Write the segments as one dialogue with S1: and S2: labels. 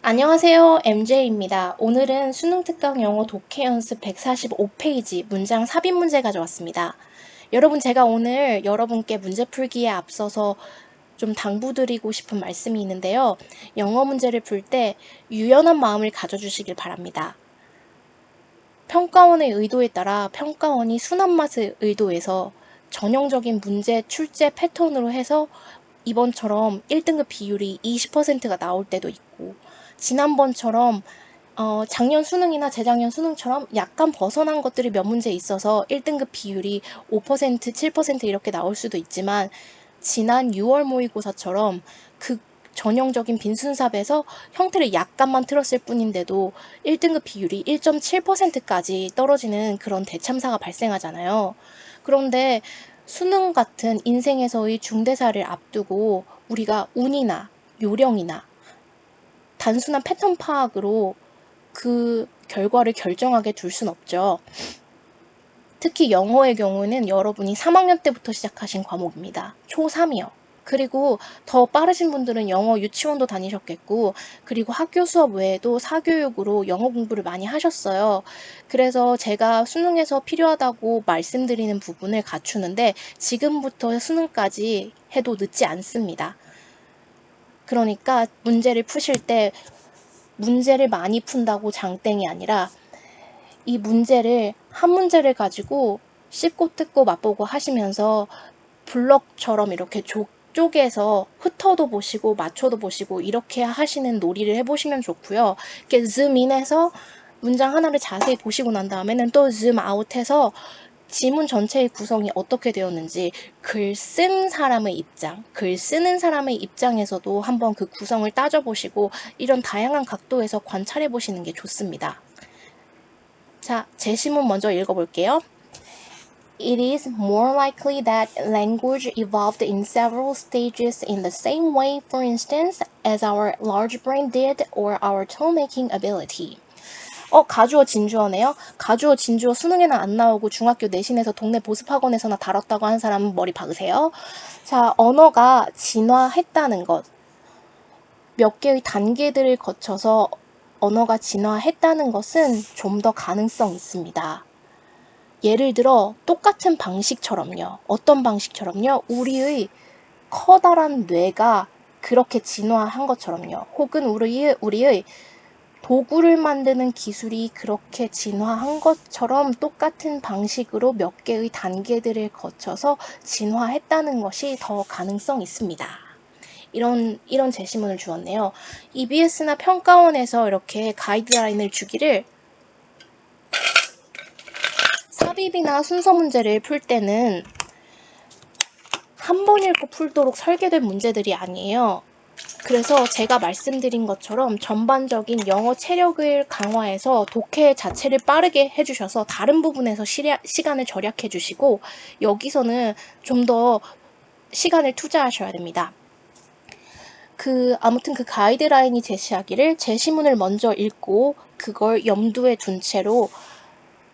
S1: 안녕하세요. MJ입니다. 오늘은 수능 특강 영어 독해 연습 145페이지 문장 삽입 문제 가져왔습니다. 여러분, 제가 오늘 여러분께 문제 풀기에 앞서서 좀 당부드리고 싶은 말씀이 있는데요. 영어 문제를 풀 때 유연한 마음을 가져주시길 바랍니다. 평가원의 의도에 따라 평가원이 순한 맛을 의도해서 전형적인 문제 출제 패턴으로 해서 이번처럼 1등급 비율이 20%가 나올 때도 있고, 지난번처럼 작년 수능이나 재작년 수능처럼 약간 벗어난 것들이 몇 문제 있어서 1등급 비율이 5%, 7% 이렇게 나올 수도 있지만, 지난 6월 모의고사처럼 그 전형적인 빈순삽에서 형태를 약간만 틀었을 뿐인데도 1등급 비율이 1.7%까지 떨어지는 그런 대참사가 발생하잖아요. 그런데 수능 같은 인생에서의 중대사를 앞두고 우리가 운이나 요령이나 단순한 패턴 파악으로 그 결과를 결정하게 둘 순 없죠. 특히 영어의 경우는 여러분이 3학년 때부터 시작하신 과목입니다. 초3이요. 그리고 더 빠르신 분들은 영어 유치원도 다니셨겠고, 그리고 학교 수업 외에도 사교육으로 영어 공부를 많이 하셨어요. 그래서 제가 수능에서 필요하다고 말씀드리는 부분을 갖추는데 지금부터 수능까지 해도 늦지 않습니다. 그러니까 문제를 푸실 때 문제를 많이 푼다고 장땡이 아니라 이 문제를 한 문제를 가지고 씹고 뜯고 맛보고 하시면서 블럭처럼 이렇게 쪼개서 흩어도 보시고 맞춰도 보시고 이렇게 하시는 놀이를 해보시면 좋고요. 이렇게 줌인해서 문장 하나를 자세히 보시고 난 다음에는 또 줌아웃해서 지문 전체의 구성이 어떻게 되었는지 글 쓴 사람의 입장, 글 쓰는 사람의 입장에서도 한번 그 구성을 따져보시고 이런 다양한 각도에서 관찰해 보시는 게 좋습니다. 자, 제시문 먼저 읽어볼게요. It is more likely that language evolved in several stages in the same way, for instance, as our large brain did or our tool-making ability. 가주어 진주어네요. 가주어 진주어 수능에는 안 나오고 중학교 내신에서 동네 보습학원에서나 다뤘다고 하는 사람은 머리 박으세요. 자, 언어가 진화했다는 것. 몇 개의 단계들을 거쳐서 언어가 진화했다는 것은 좀 더 가능성 있습니다. 예를 들어 똑같은 방식처럼요. 어떤 방식처럼요? 우리의 커다란 뇌가 그렇게 진화한 것처럼요. 혹은 우리의 도구를 만드는 기술이 그렇게 진화한 것처럼 똑같은 방식으로 몇 개의 단계들을 거쳐서 진화했다는 것이 더 가능성 있습니다. 이런 제시문을 주었네요. EBS나 평가원에서 이렇게 가이드라인을 주기를 삽입이나 순서 문제를 풀 때는 한 번 읽고 풀도록 설계된 문제들이 아니에요. 그래서 제가 말씀드린 것처럼 전반적인 영어 체력을 강화해서 독해 자체를 빠르게 해주셔서 다른 부분에서 시간을 절약해 주시고 여기서는 좀 더 시간을 투자하셔야 됩니다. 아무튼 그 가이드라인이 제시하기를 제시문을 먼저 읽고 그걸 염두에 둔 채로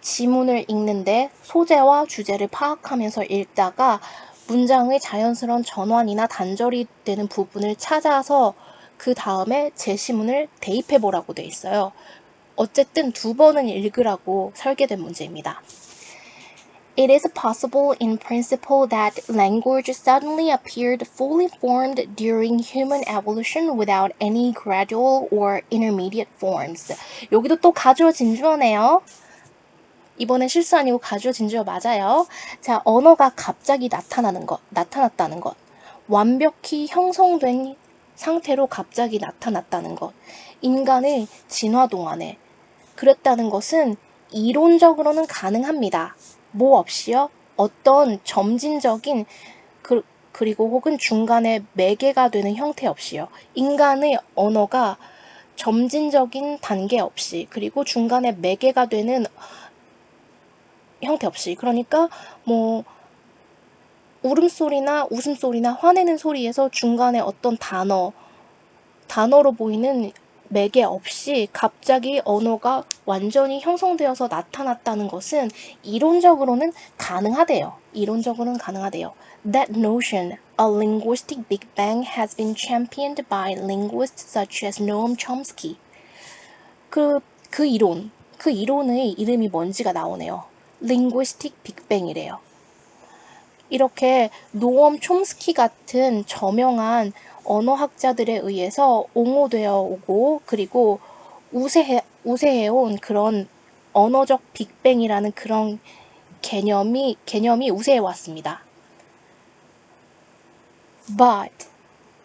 S1: 지문을 읽는데 소재와 주제를 파악하면서 읽다가 문장의 자연스러운 전환이나 단절이 되는 부분을 찾아서 그 다음에 제시문을 대입해 보라고 돼 있어요. 어쨌든 2번은 읽으라고 설계된 문제입니다. It is possible in principle that language suddenly appeared fully formed during human evolution without any gradual or intermediate forms. 여기도 또 가주어 진주어네요. 이번엔 실수 아니고 가주어 진주어 맞아요. 자, 언어가 갑자기 나타났다는 것. 완벽히 형성된 상태로 갑자기 나타났다는 것. 인간의 진화 동안에 그랬다는 것은 이론적으로는 가능합니다. 뭐 없이요? 어떤 점진적인 그리고 혹은 중간에 매개가 되는 형태 없이요. 인간의 언어가 점진적인 단계 없이 그리고 중간에 매개가 되는 형태 없이, 그러니까 뭐 울음소리나 웃음소리나 화내는 소리에서 중간에 어떤 단어로 보이는 매개 없이 갑자기 언어가 완전히 형성되어서 나타났다는 것은 이론적으로는 가능하대요. 이론적으로는 가능하대요. That notion, a linguistic Big Bang, has been championed by linguists such as Noam Chomsky. 그 이론의 이름이 뭔지가 나오네요. Linguistic Big Bang이래요. 이렇게 노엄 촘스키 같은 저명한 언어학자들에 의해서 옹호되어 오고 그리고 우세해온 그런 언어적 빅뱅이라는 그런 개념이 우세해 왔습니다. But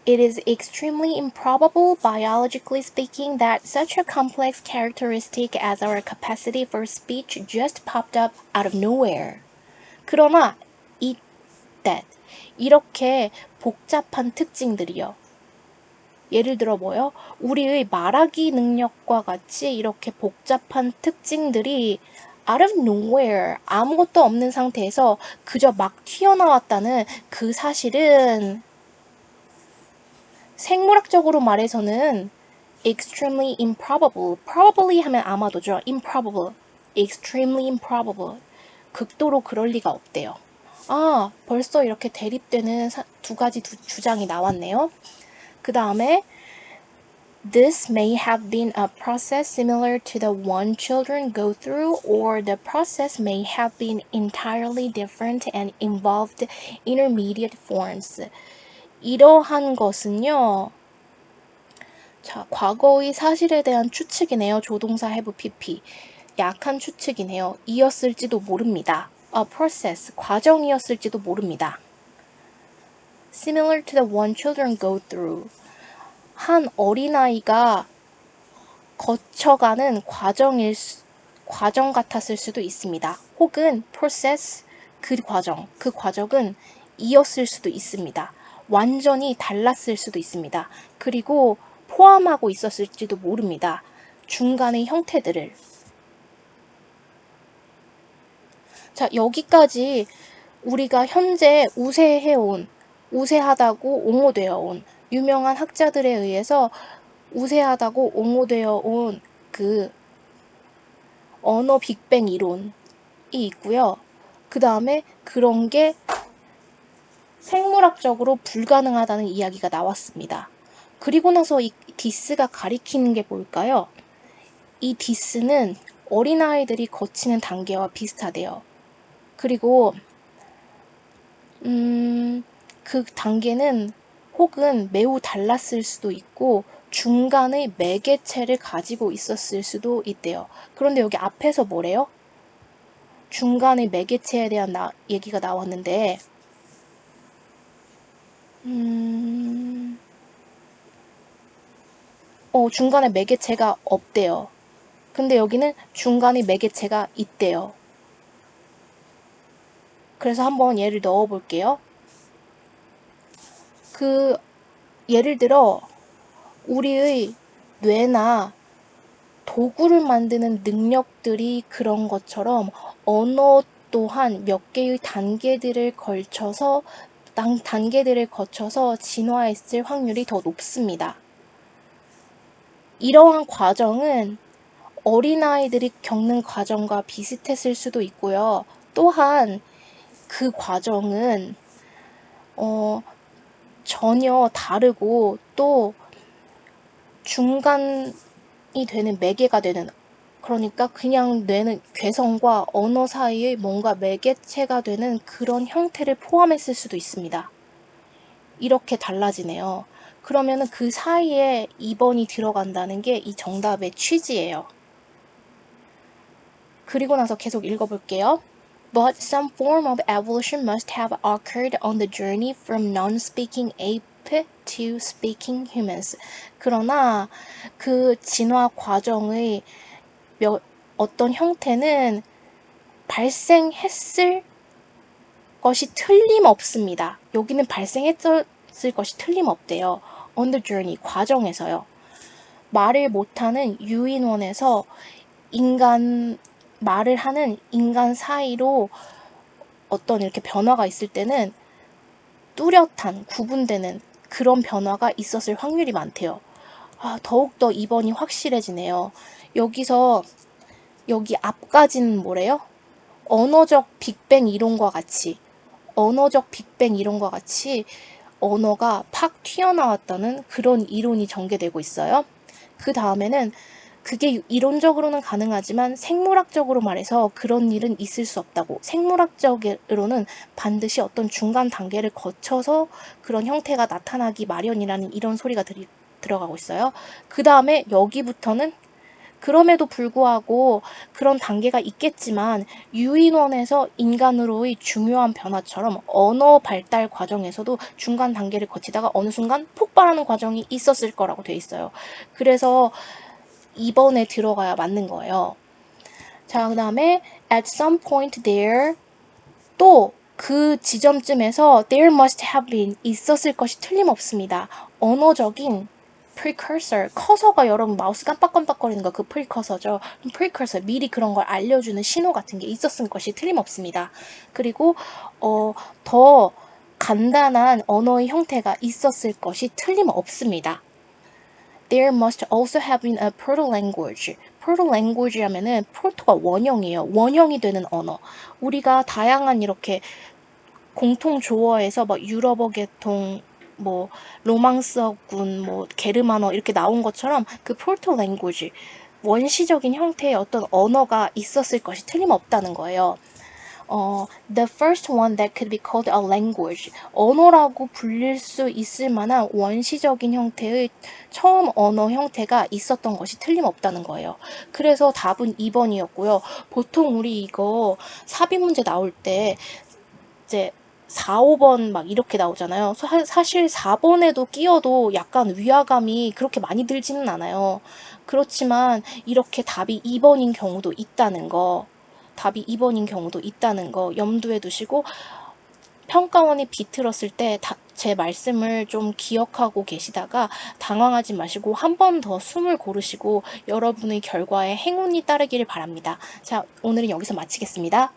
S1: it is extremely improbable, biologically speaking, that such a complex characteristic as our capacity for speech just popped up out of nowhere. 그러나 that 이렇게 복잡한 특징들이요. 예를 들어 뭐요? 우리의 말하기 능력과 같이 이렇게 복잡한 특징들이 out of nowhere, 아무것도 없는 상태에서 그저 막 튀어나왔다는 그 사실은 생물학적으로 말해서는 extremely improbable, probably 하면 아마도죠. improbable, extremely improbable, 극도로 그럴 리가 없대요. 아, 벌써 이렇게 대립되는 두 가지 주장이 나왔네요. 그 다음에 This may have been a process similar to the one children go through, or the process may have been entirely different and involved intermediate forms. 이러한 것은요. 자, 과거의 사실에 대한 추측이네요. 조동사 have PP. 약한 추측이네요. 이었을지도 모릅니다. A process, 과정이었을지도 모릅니다. Similar to the one children go through. 한 어린아이가 거쳐가는 과정 같았을 수도 있습니다. 혹은 process, 그 과정은 이었을 수도 있습니다. 완전히 달랐을 수도 있습니다. 그리고 포함하고 있었을지도 모릅니다. 중간의 형태들을. 자, 여기까지 우리가 현재 우세하다고 옹호되어 온 유명한 학자들에 의해서 우세하다고 옹호되어 온 그 언어 빅뱅 이론이 있고요. 그 다음에 그런 게 생물학적으로 불가능하다는 이야기가 나왔습니다. 그리고 나서 이 디스가 가리키는 게 뭘까요? 이 디스는 어린아이들이 거치는 단계와 비슷하대요. 그리고 그 단계는 혹은 매우 달랐을 수도 있고 중간의 매개체를 가지고 있었을 수도 있대요. 그런데 여기 앞에서 뭐래요? 중간의 매개체에 대한 얘기가 나왔는데 중간에 매개체가 없대요. 근데 여기는 중간에 매개체가 있대요. 그래서 한번 예를 넣어 볼게요. 예를 들어 우리의 뇌나 도구를 만드는 능력들이 그런 것처럼 언어 또한 몇 개의 단계들을 거쳐서 진화했을 확률이 더 높습니다. 이러한 과정은 어린아이들이 겪는 과정과 비슷했을 수도 있고요. 또한 그 과정은 전혀 다르고 또 중간이 되는 매개가 되는, 그러니까 그냥 뇌는 괴성과 언어 사이의 뭔가 매개체가 되는 그런 형태를 포함했을 수도 있습니다. 이렇게 달라지네요. 그러면은 그 사이에 2번이 들어간다는 게 이 정답의 취지예요. 그리고 나서 계속 읽어볼게요. But some form of evolution must have occurred on the journey from non-speaking ape to speaking humans. 그러나 그 진화 과정의 어떤 형태는 발생했을 것이 틀림없습니다. 여기는 발생했을 것이 틀림없대요. On the journey, 과정에서요. 말을 못하는 유인원에서 말을 하는 인간 사이로 어떤 이렇게 변화가 있을 때는 뚜렷한, 구분되는 그런 변화가 있었을 확률이 많대요. 더욱더 2번이 확실해지네요. 여기 앞까지는 뭐래요? 언어적 빅뱅 이론과 같이 언어가 팍 튀어나왔다는 그런 이론이 전개되고 있어요. 그 다음에는 그게 이론적으로는 가능하지만 생물학적으로 말해서 그런 일은 있을 수 없다고. 생물학적으로는 반드시 어떤 중간 단계를 거쳐서 그런 형태가 나타나기 마련이라는 이런 소리가 들어가고 있어요. 그 다음에 여기부터는 그럼에도 불구하고 그런 단계가 있겠지만 유인원에서 인간으로의 중요한 변화처럼 언어 발달 과정에서도 중간 단계를 거치다가 어느 순간 폭발하는 과정이 있었을 거라고 돼 있어요. 그래서 2번에 들어가야 맞는 거예요. 자, 그 다음에 at some point there, 또 그 지점쯤에서 there must have been, 있었을 것이 틀림없습니다. 언어적인 precursor, 커서가 여러분 마우스 깜빡깜빡거리는 거 그 precursor죠. precursor, 미리 그런 걸 알려주는 신호 같은 게 있었을 것이 틀림없습니다. 그리고 더 간단한 언어의 형태가 있었을 것이 틀림없습니다. There must also have been a proto-language. proto-language 하면은 proto가 원형이에요. 원형이 되는 언어. 우리가 다양한 이렇게 공통 조어에서 뭐 유럽어 계통, 뭐 로망스어군, 뭐 게르만어 이렇게 나온 것처럼 그 proto-language, 원시적인 형태의 어떤 언어가 있었을 것이 틀림없다는 거예요. The first one that could be called a language. 언어라고 불릴 수 있을 만한 원시적인 형태의 처음 언어 형태가 있었던 것이 틀림없다는 거예요. 그래서 답은 2번이었고요. 보통 우리 이거 사비 문제 나올 때 이제 4, 5번 막 이렇게 나오잖아요. 사실 4번에도 끼어도 약간 위화감이 그렇게 많이 들지는 않아요. 그렇지만 이렇게 답이 2번인 경우도 있다는 거, 염두에 두시고 평가원이 비틀었을 때 제 말씀을 좀 기억하고 계시다가 당황하지 마시고 한 번 더 숨을 고르시고 여러분의 결과에 행운이 따르기를 바랍니다. 자, 오늘은 여기서 마치겠습니다.